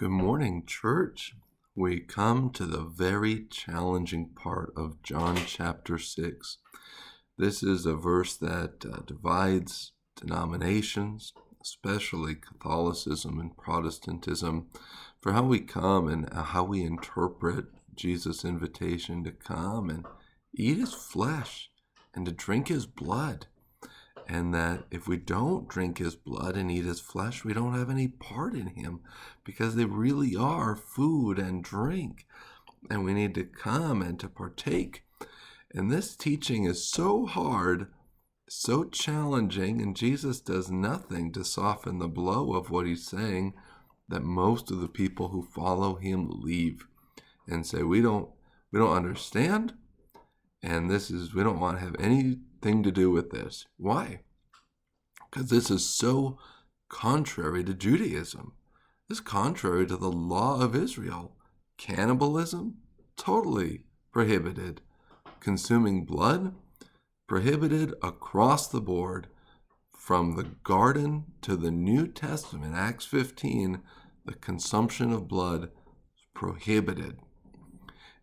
Good morning, church. We come to the very challenging part of John chapter 6. This is a verse that divides denominations, especially Catholicism and Protestantism, for how we come and how we interpret Jesus' invitation to come and eat his flesh and to drink his blood. And that if we don't drink his blood and eat his flesh, we don't have any part in him, because they really are food and drink, and we need to come and to partake. And this teaching is so hard, so challenging, and Jesus does nothing to soften the blow of what he's saying, that most of the people who follow him leave and say, we don't understand, and we don't want to have anything to do with this. Why? Because this is so contrary to Judaism. It's contrary to the law of Israel. Cannibalism, totally prohibited. Consuming blood, prohibited across the board. From the garden to the New Testament, Acts 15, the consumption of blood is prohibited.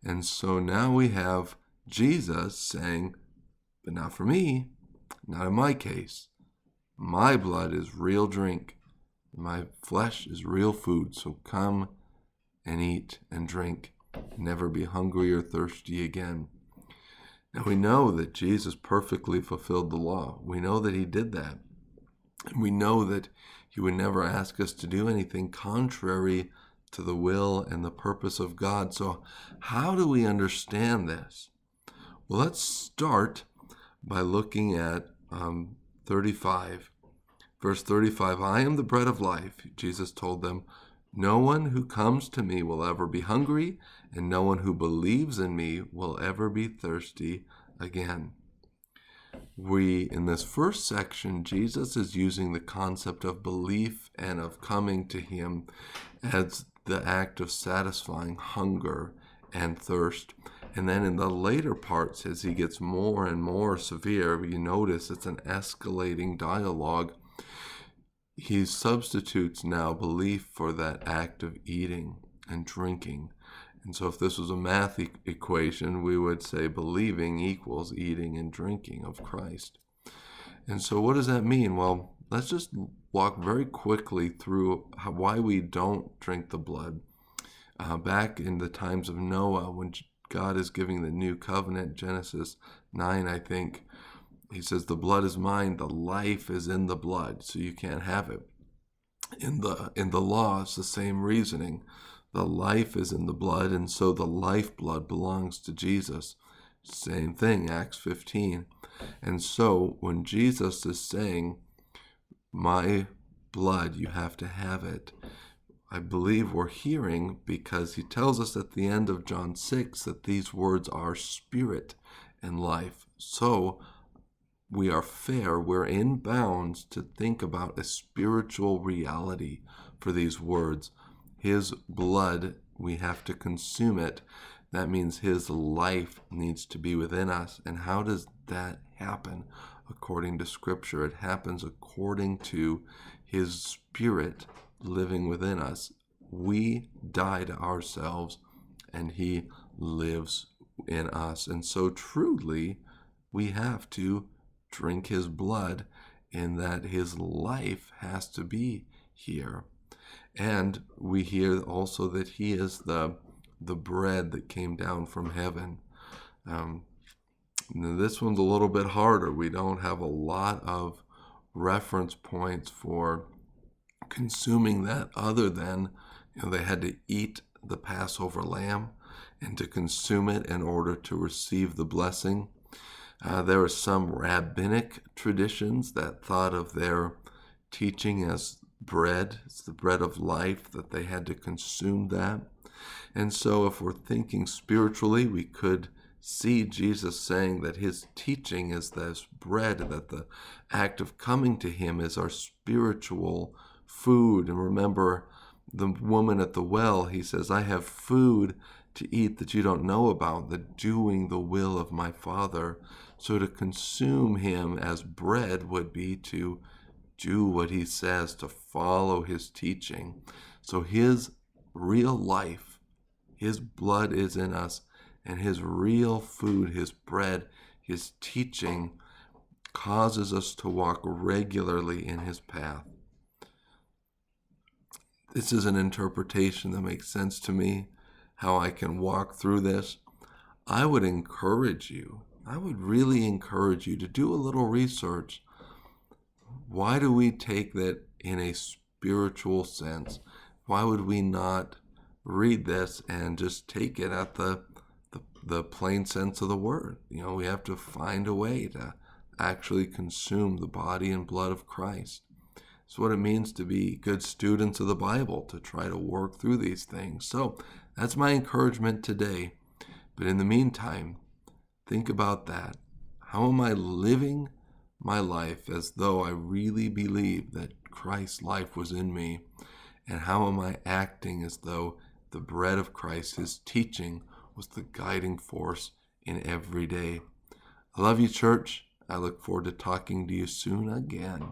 And so now we have Jesus saying, but not for me, not in my case. My blood is real drink. My flesh is real food. So come and eat and drink. Never be hungry or thirsty again. Now we know that Jesus perfectly fulfilled the law. We know that he did that. And we know that he would never ask us to do anything contrary to the will and the purpose of God. So how do we understand this? Well, let's start by looking at 35. Verse 35, I am the bread of life, Jesus told them. No one who comes to me will ever be hungry, and no one who believes in me will ever be thirsty again. In this first section, Jesus is using the concept of belief and of coming to him as the act of satisfying hunger and thirst. And then in the later parts, as he gets more and more severe, you notice it's an escalating dialogue. He substitutes now belief for that act of eating and drinking. And so if this was a math equation, we would say believing equals eating and drinking of Christ. And so what does that mean? Well, let's just walk very quickly through why we don't drink the blood. Back in the times of Noah, when God is giving the new covenant, Genesis 9, I think, he says, the blood is mine, the life is in the blood, so you can't have it. In the law, it's the same reasoning. The life is in the blood, and so the lifeblood belongs to Jesus. Same thing, Acts 15. And so when Jesus is saying, my blood, you have to have it, I believe we're hearing, because he tells us at the end of John 6 that these words are spirit and life. So we are fair, we're in bounds to think about a spiritual reality for these words. His blood, we have to consume it. That means his life needs to be within us. And how does that happen? According to Scripture, it happens according to his spirit living within us. We die to ourselves and he lives in us. And so truly, we have to drink his blood, in that his life has to be here. And we hear also that he is the bread that came down from heaven. This one's a little bit harder. We don't have a lot of reference points for consuming that, other than they had to eat the Passover lamb and to consume it in order to receive the blessing. There are some rabbinic traditions that thought of their teaching as bread. It's the bread of life, that they had to consume that. And so if we're thinking spiritually, we could see Jesus saying that his teaching is this bread, that the act of coming to him is our spiritual food. And remember the woman at the well, he says, I have food to eat that you don't know about, the doing the will of my Father. So to consume him as bread would be to do what he says, to follow his teaching. So his real life. His blood is in us, and his real food, his bread, his teaching causes us to walk regularly in his path. This is an interpretation that makes sense to me, how I can walk through this. I would really encourage you to do a little research. Why do we take that in a spiritual sense? Why would we not read this and just take it at the plain sense of the word? We have to find a way to actually consume the body and blood of Christ. It's what it means to be good students of the Bible, to try to work through these things. So that's my encouragement today. But in the meantime, think about that. How am I living my life as though I really believe that Christ's life was in me? And how am I acting as though the bread of Christ, his teaching, was the guiding force in every day? I love you, church. I look forward to talking to you soon again.